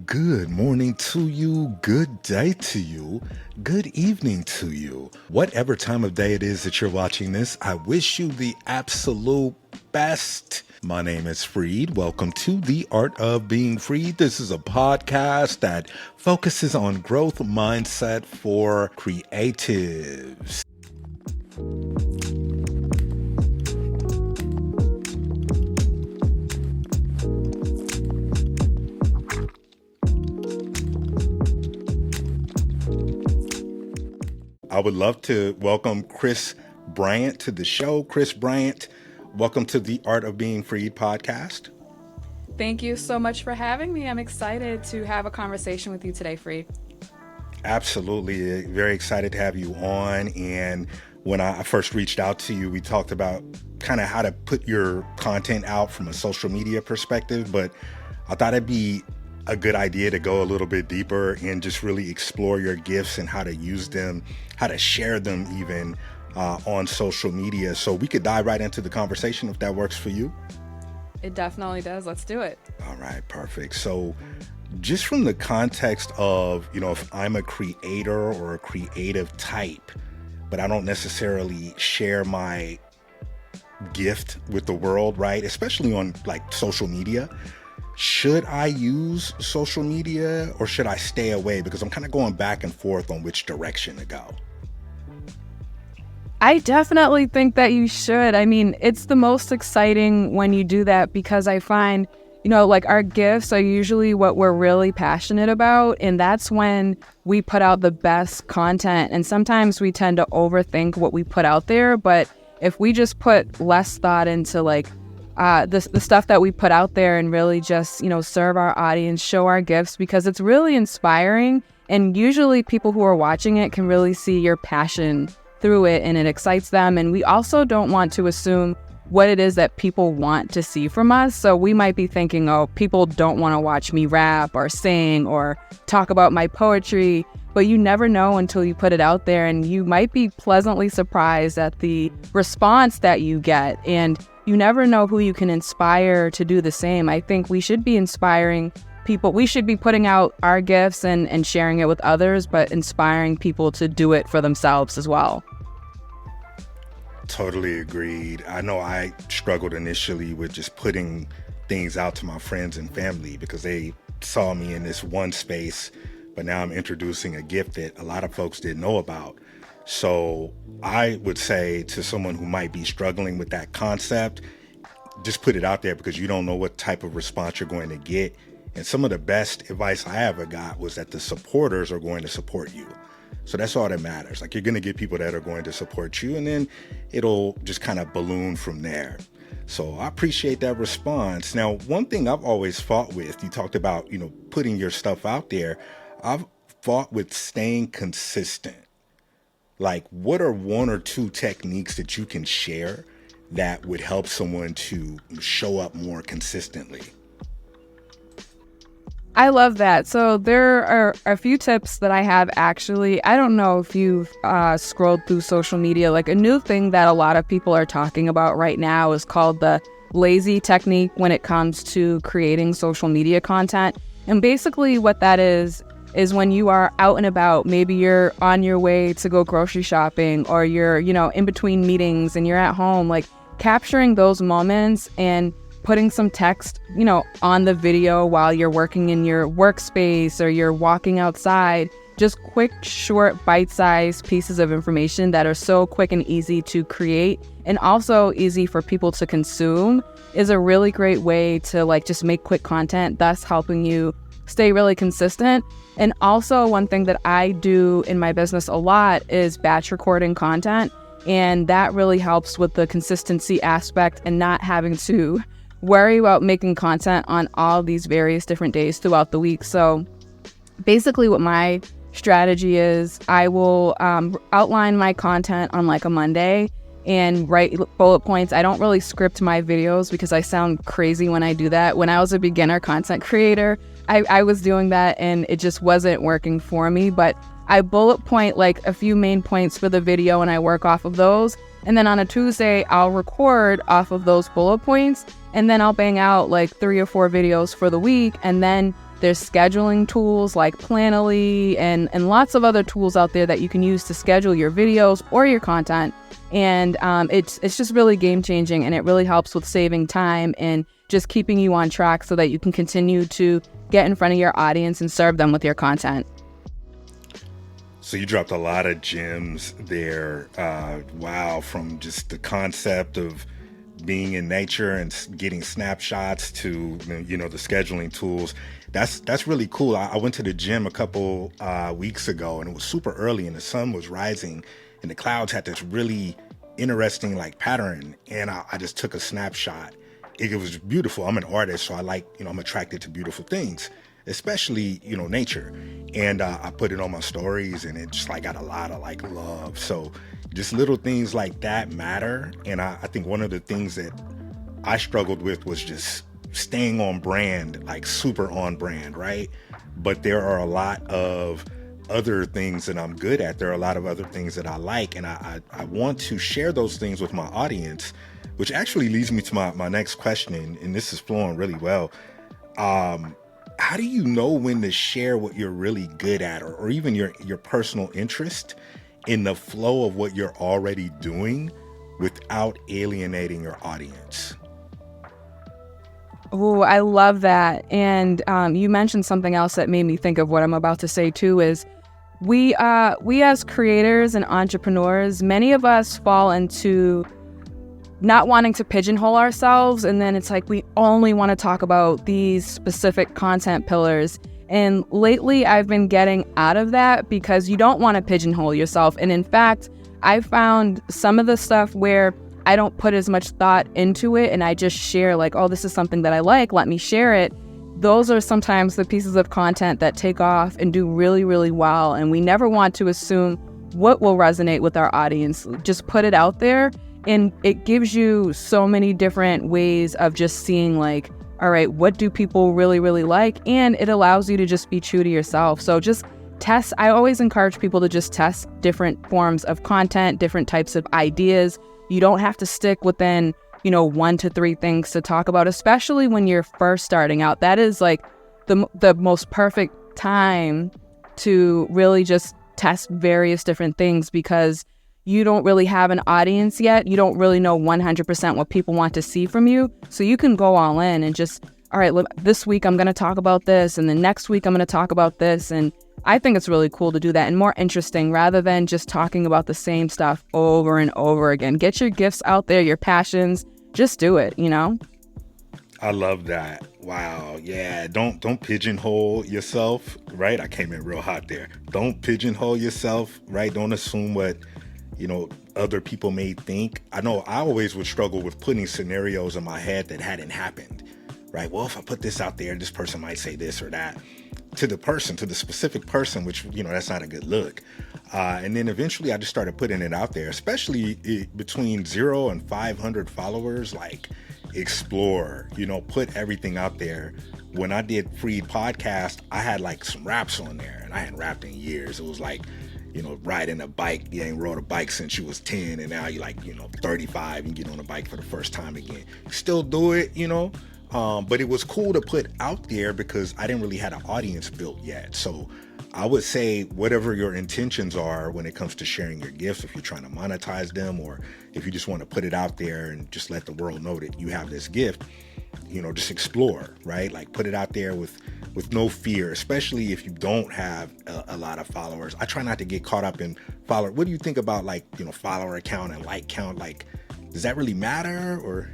Good morning to you, good day to you, good evening to you. Whatever time of day it is that you're watching this, I wish you the absolute best. My name is Freed. Welcome to The Art of Being Freed. This is a podcast that focuses on growth mindset for creatives. I would love to welcome Chris Bryant to the show. Chris Bryant, welcome to the Art of Being Freed podcast. Thank you so much for having me. I'm excited to have a conversation with you today, Freed. Absolutely. Very excited to have you on. And when I first reached out to you, we talked about kind of how to put your content out from a social media perspective, but I thought it'd be a good idea to go a little bit deeper and just really explore your gifts and how to use them, how to share them even on social media. So we could dive right into the conversation if that works for you. It definitely does. Let's do it. All right, perfect. So just from the context of, if I'm a creator or a creative type, but I don't necessarily share my gift with the world, right? Especially on like social media. Should I use social media or should I stay away? Because I'm kind of going back and forth on which direction to go. I definitely think that you should. I mean, it's the most exciting when you do that because I find, like our gifts are usually what we're really passionate about. And that's when we put out the best content. And sometimes we tend to overthink what we put out there. But if we just put less thought into the stuff that we put out there and really just, serve our audience, show our gifts, because it's really inspiring. And usually people who are watching it can really see your passion through it and it excites them. And we also don't want to assume what it is that people want to see from us. So we might be thinking, oh, people don't want to watch me rap or sing or talk about my poetry. But you never know until you put it out there, and you might be pleasantly surprised at the response that you get. And you never know who you can inspire to do the same. I think we should be inspiring people. We should be putting out our gifts and sharing it with others, but inspiring people to do it for themselves as well. Totally agreed. I know I struggled initially with just putting things out to my friends and family because they saw me in this one space, but now I'm introducing a gift that a lot of folks didn't know about. So I would say to someone who might be struggling with that concept, just put it out there because you don't know what type of response you're going to get. And some of the best advice I ever got was that the supporters are going to support you. So that's all that matters. Like, you're going to get people that are going to support you, and then it'll just kind of balloon from there. So I appreciate that response. Now, one thing I've always fought with, you talked about, putting your stuff out there. I've fought with staying consistent. Like, what are one or two techniques that you can share that would help someone to show up more consistently? I love that. So there are a few tips that I have actually. I don't know if you've scrolled through social media. Like, a new thing that a lot of people are talking about right now is called the lazy technique when it comes to creating social media content. And basically what that is when you are out and about, maybe you're on your way to go grocery shopping, or you're, in between meetings and you're at home, like capturing those moments and putting some text, on the video while you're working in your workspace or you're walking outside. Just quick, short, bite-sized pieces of information that are so quick and easy to create and also easy for people to consume is a really great way to just make quick content, thus helping you stay really consistent. And also one thing that I do in my business a lot is batch recording content. And that really helps with the consistency aspect and not having to worry about making content on all these various different days throughout the week. So basically what my strategy is, I will outline my content on a Monday and write bullet points. I don't really script my videos because I sound crazy when I do that. When I was a beginner content creator, I was doing that and it just wasn't working for me. But I bullet point a few main points for the video and I work off of those. And then on a Tuesday, I'll record off of those bullet points. And then I'll bang out 3 or 4 videos for the week. And then There's scheduling tools like Planoly and lots of other tools out there that you can use to schedule your videos or your content. And it's just really game changing, and it really helps with saving time and just keeping you on track so that you can continue to get in front of your audience and serve them with your content. So you dropped a lot of gems there. Wow, from just the concept of being in nature and getting snapshots to, you know, the scheduling tools. That's really cool. I went to the gym a couple weeks ago, and it was super early, and the sun was rising, and the clouds had this really interesting like pattern, and I just took a snapshot. It was beautiful. I'm an artist, so I like, you know, I'm attracted to beautiful things, especially, you know, nature. And I put it on my stories, and it just like got a lot of like love. So just little things like that matter. And I think one of the things that I struggled with was just staying on brand, like super on brand, right? But there are a lot of other things that I'm good at. There are a lot of other things that I like, and I want to share those things with my audience, which actually leads me to my next question, and this is flowing really well. How do you know when to share what you're really good at, or even your personal interest in the flow of what you're already doing without alienating your audience? Oh, I love that. And you mentioned something else that made me think of what I'm about to say too, is we as creators and entrepreneurs, many of us fall into not wanting to pigeonhole ourselves. And then it's like, we only want to talk about these specific content pillars. And lately I've been getting out of that, because you don't want to pigeonhole yourself. And in fact, I found some of the stuff where I don't put as much thought into it, and I just share like, oh, this is something that I like, let me share it. Those are sometimes the pieces of content that take off and do really, really well. And we never want to assume what will resonate with our audience. Just put it out there, and it gives you so many different ways of just seeing like, all right, what do people really, really like? And it allows you to just be true to yourself. So just test. I always encourage people to just test different forms of content, different types of ideas. You don't have to stick within, 1 to 3 things to talk about, especially when you're first starting out. That is like the most perfect time to really just test various different things, because you don't really have an audience yet. You don't really know 100% what people want to see from you. So you can go all in and just, all right, this week I'm going to talk about this, and the next week I'm going to talk about this. And I think it's really cool to do that and more interesting, rather than just talking about the same stuff over and over again. Get your gifts out there, your passions, just do it, I love that. Wow. Yeah. Don't pigeonhole yourself, right? I came in real hot there. Don't pigeonhole yourself, right? Don't assume what, other people may think. I know I always would struggle with putting scenarios in my head that hadn't happened, right? Well, if I put this out there, this person might say this or that to the specific person, which, that's not a good look. And then eventually I just started putting it out there, especially between 0 and 500 followers, like explore, put everything out there. When I did Freed podcast, I had like some raps on there, and I hadn't rapped in years. It was like, riding a bike. You ain't rode a bike since you was 10, and now you're like, 35 and get on a bike for the first time again. Still do it, but it was cool to put out there because I didn't really have an audience built yet. So I would say whatever your intentions are when it comes to sharing your gifts, if you're trying to monetize them, or if you just want to put it out there and just let the world know that you have this gift, just explore, right? Like put it out there with no fear, especially if you don't have a lot of followers. I try not to get caught up in follower. What do you think about like, follower count and like count? Like, does that really matter? Or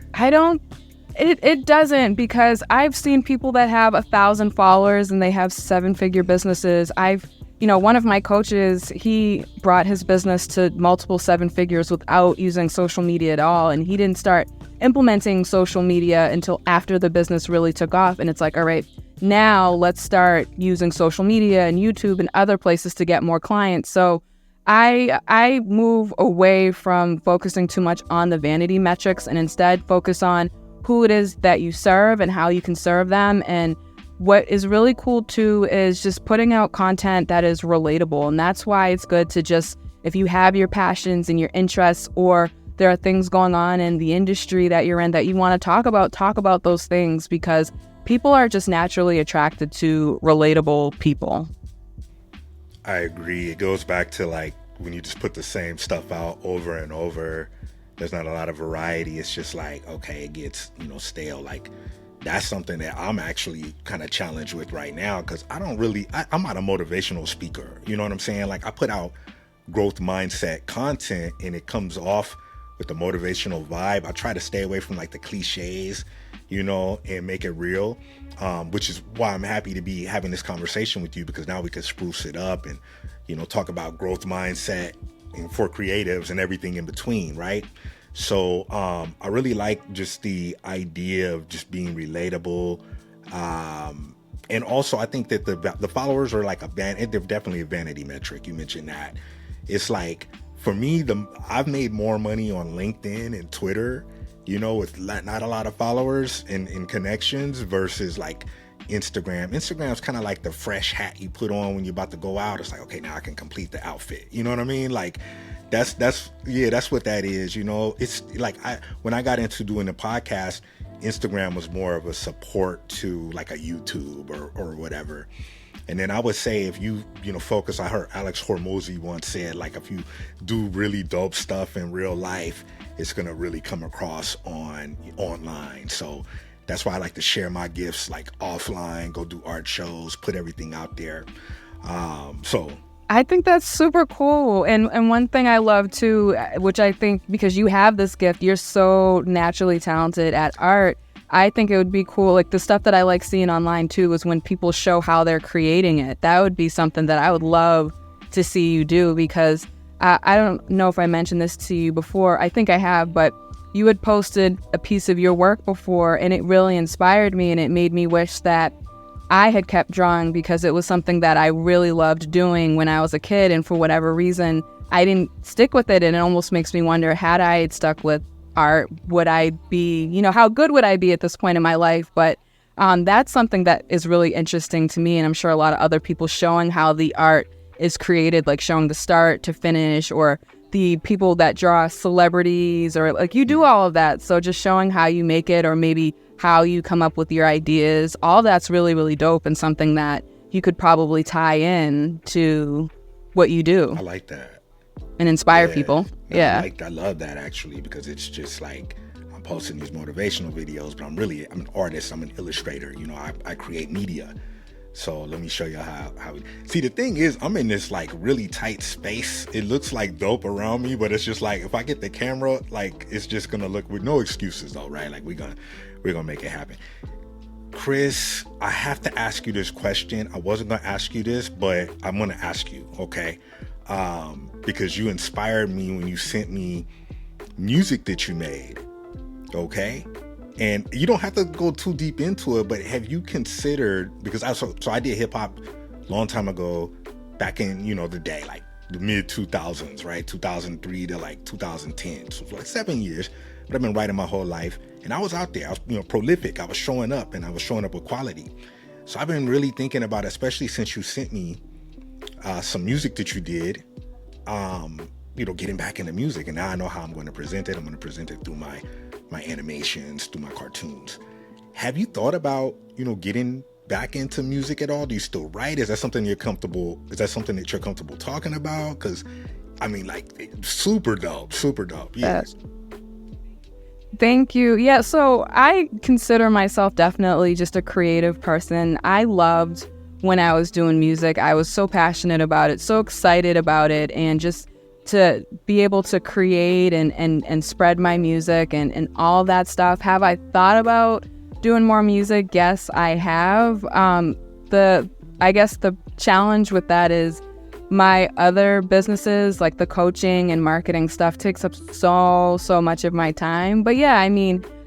It doesn't, because I've seen people that have 1,000 followers and they have 7-figure businesses. One of my coaches, he brought his business to multiple 7 figures without using social media at all. And he didn't start implementing social media until after the business really took off. And it's like, all right, now let's start using social media and YouTube and other places to get more clients. So I move away from focusing too much on the vanity metrics and instead focus on who it is that you serve and how you can serve them. And what is really cool too is just putting out content that is relatable. And that's why it's good to just, if you have your passions and your interests, or there are things going on in the industry that you're in that you want to talk about those things, because people are just naturally attracted to relatable people. I agree. It goes back to like when you just put the same stuff out over and over, there's not a lot of variety. It's just like, okay, it gets, stale. Like that's something that I'm actually kind of challenged with right now because I'm not a motivational speaker. You know what I'm saying? Like I put out growth mindset content and it comes off with the motivational vibe. I try to stay away from like the cliches, and make it real, which is why I'm happy to be having this conversation with you because now we can spruce it up and, talk about growth mindset and for creatives and everything in between, right? So I really like just the idea of just being relatable. And also I think that the followers are like they're definitely a vanity metric. You mentioned that. It's like, for me, I've made more money on LinkedIn and Twitter, with not a lot of followers and connections versus like Instagram. Instagram's kind of like the fresh hat you put on when you're about to go out. It's like, okay, now I can complete the outfit. You know what I mean? Like that's what that is. It's like when I got into doing the podcast, Instagram was more of a support to like a YouTube or whatever. And then I would say if you focus, I heard Alex Hormozy once said, like, if you do really dope stuff in real life, it's going to really come across online. So that's why I like to share my gifts like offline, go do art shows, put everything out there. So I think that's super cool. And one thing I love too, which I think because you have this gift, you're so naturally talented at art. I think it would be cool. Like the stuff that I like seeing online too is when people show how they're creating it. That would be something that I would love to see you do because I don't know if I mentioned this to you before. I think I have, but you had posted a piece of your work before and it really inspired me and it made me wish that I had kept drawing because it was something that I really loved doing when I was a kid. And for whatever reason, I didn't stick with it. And it almost makes me wonder, had I stuck with art, would I be, how good would I be at this point in my life? But that's something that is really interesting to me. And I'm sure a lot of other people showing how the art is created, like showing the start to finish, or the people that draw celebrities, or like you do all of that. So just showing how you make it, or maybe how you come up with your ideas, all that's really, really dope and something that you could probably tie in to what you do. I like that. And inspire people. No, Yeah. I love that actually, because it's just like I'm posting these motivational videos, but I'm an artist. I'm an illustrator. I create media. So let me show you how see, the thing is, I'm in this like really tight space. It looks like dope around me, but it's just like, if I get the camera, like it's just going to look, with no excuses though, right? Like we're going to make it happen. Chris, I have to ask you this question. I wasn't going to ask you this, but I'm going to ask you, okay? Because you inspired me when you sent me music that you made, okay? And you don't have to go too deep into it, but have you considered, because I did hip hop a long time ago, back in, the day, like the mid 2000s, right? 2003 to like 2010. So for like 7 years, but I've been writing my whole life. And I was out there, I was, prolific. I was showing up, and I was showing up with quality. So I've been really thinking about, especially since you sent me some music that you did, getting back into music. And now I know how I'm going to present it. I'm going to present it through my animations, through my cartoons. Have you thought about, getting back into music at all? Do you still write? Is that something you're comfortable? Is that something that you're comfortable talking about? Because, super dope. Yes. Thank you. Yeah, so I consider myself definitely just a creative person. I loved when I was doing music. I was so passionate about it, so excited about it, and just to be able to create and spread my music and all that stuff. Have I thought about doing more music? Yes, I have. I guess the challenge with that is my other businesses, like the coaching and marketing stuff, takes up so much of my time. But yeah,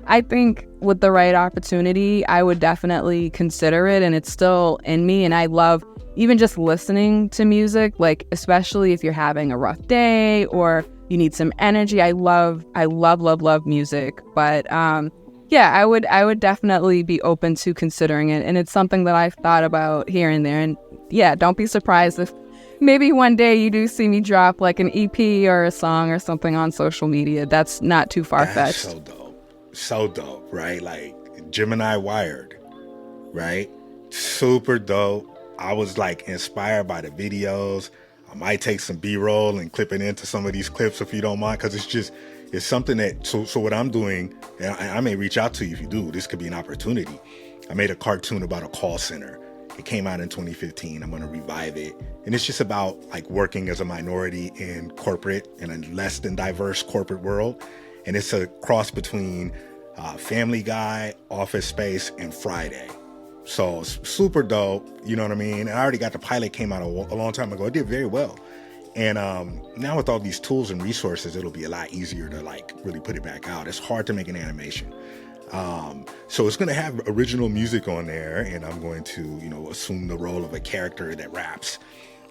I think with the right opportunity, I would definitely consider it, and it's still in me. And I love even just listening to music, like especially if you're having a rough day or you need some energy. I love music. But yeah, I would definitely be open to considering it. And it's something that I've thought about here and there. And yeah, don't be surprised if maybe one day you do see me drop like an EP or a song or something on social media. That's not too far-fetched. That's so dope, right? Like Gemini wired. right? Super dope. I was like inspired by the videos. I might take some B-roll and clip it into some of these clips if you don't mind, because it's something that, so what I'm doing, and I may reach out to you if you do, this could be an opportunity. I made a cartoon about a call center. It came out in 2015. I'm going to revive it. And it's just about like working as a minority in corporate, in a less than diverse corporate world. And it's a cross between Family Guy, Office Space, and Friday. So it's super dope, you know what I mean? And I already got the pilot, came out a long time ago. It did very well. And now with all these tools and resources, it'll be a lot easier to like really put it back out. It's hard to make an animation. So it's going to have original music on there, and I'm going to, assume the role of a character that raps.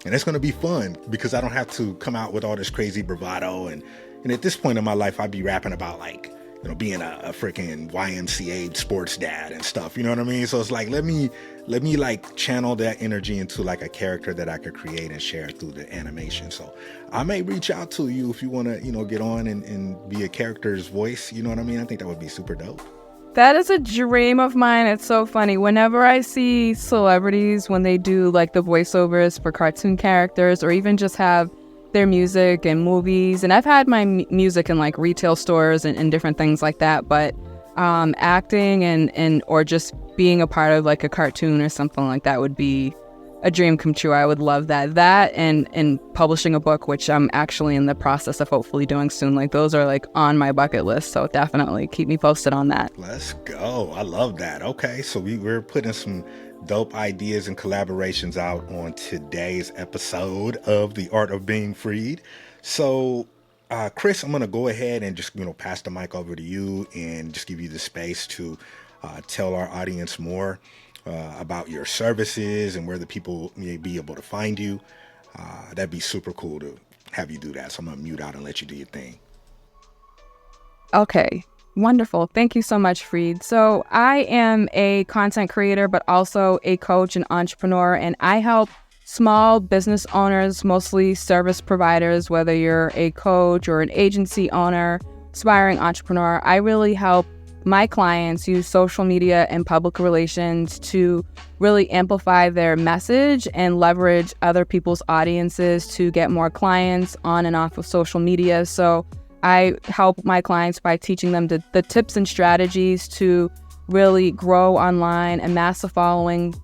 And it's going to be fun because I don't have to come out with all this crazy bravado. And at this point in my life, I'd be rapping about like, being a freaking YMCA sports dad and stuff, you know what I mean? So it's like, let me like channel that energy into like a character that I could create and share through the animation. So I may reach out to you if you want to, get on and be a character's voice. You know what I mean? I think that would be super dope. That is a dream of mine. It's so funny. Whenever I see celebrities, when they do like the voiceovers for cartoon characters or even just have their music and movies, and I've had my music in like retail stores and different things like that, but acting and or just being a part of like a cartoon or something like that would be a dream come true. I would love that and publishing a book, which I'm actually in the process of hopefully doing soon. Like those are like on my bucket list, so definitely keep me posted on that. Let's go. I love that. Okay, so we're putting some dope ideas and collaborations out on today's episode of The Art of Being Freed. So Chris, I'm going to go ahead and just pass the mic over to you and just give you the space to tell our audience more about your services and where the people may be able to find you. That'd be super cool to have you do that. So I'm going to mute out and let you do your thing. Okay. Wonderful. Thank you so much, Freed. So I am a content creator, but also a coach and entrepreneur, and I help small business owners, mostly service providers, whether you're a coach or an agency owner, aspiring entrepreneur. I really help my clients use social media and public relations to really amplify their message and leverage other people's audiences to get more clients on and off of social media. So I help my clients by teaching them the tips and strategies to really grow online, amass a following,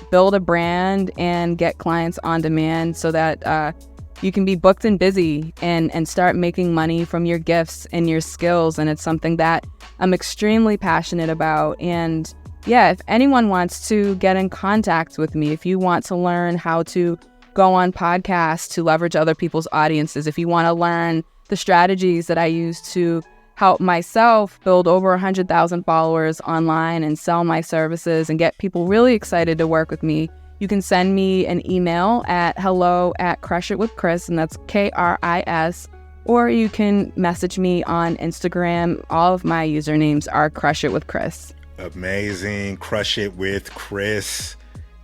build a brand, and get clients on demand so that you can be booked and busy and start making money from your gifts and your skills. And it's something that I'm extremely passionate about. And yeah, if anyone wants to get in contact with me, if you want to learn how to go on podcasts to leverage other people's audiences, if you want to learn the strategies that I use to help myself build over 100,000 followers online and sell my services and get people really excited to work with me, you can send me an email at hello@crushitwithchris, and that's KRIS, or you can message me on Instagram. All of my usernames are Crush It with Chris. Amazing. Crush It with Chris.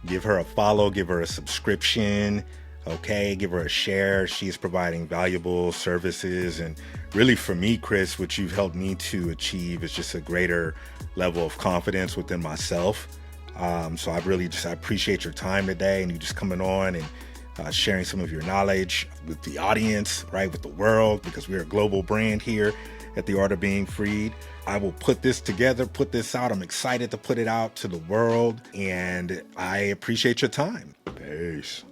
Give her a follow, give her a subscription. Okay, give her a share. She's providing valuable services. And really for me, Chris, what you've helped me to achieve is just a greater level of confidence within myself. So I appreciate your time today and you just coming on and sharing some of your knowledge with the audience, right, with the world, because we're a global brand here at The Art of Being Freed. I will put this together, put this out. I'm excited to put it out to the world, and I appreciate your time. Peace.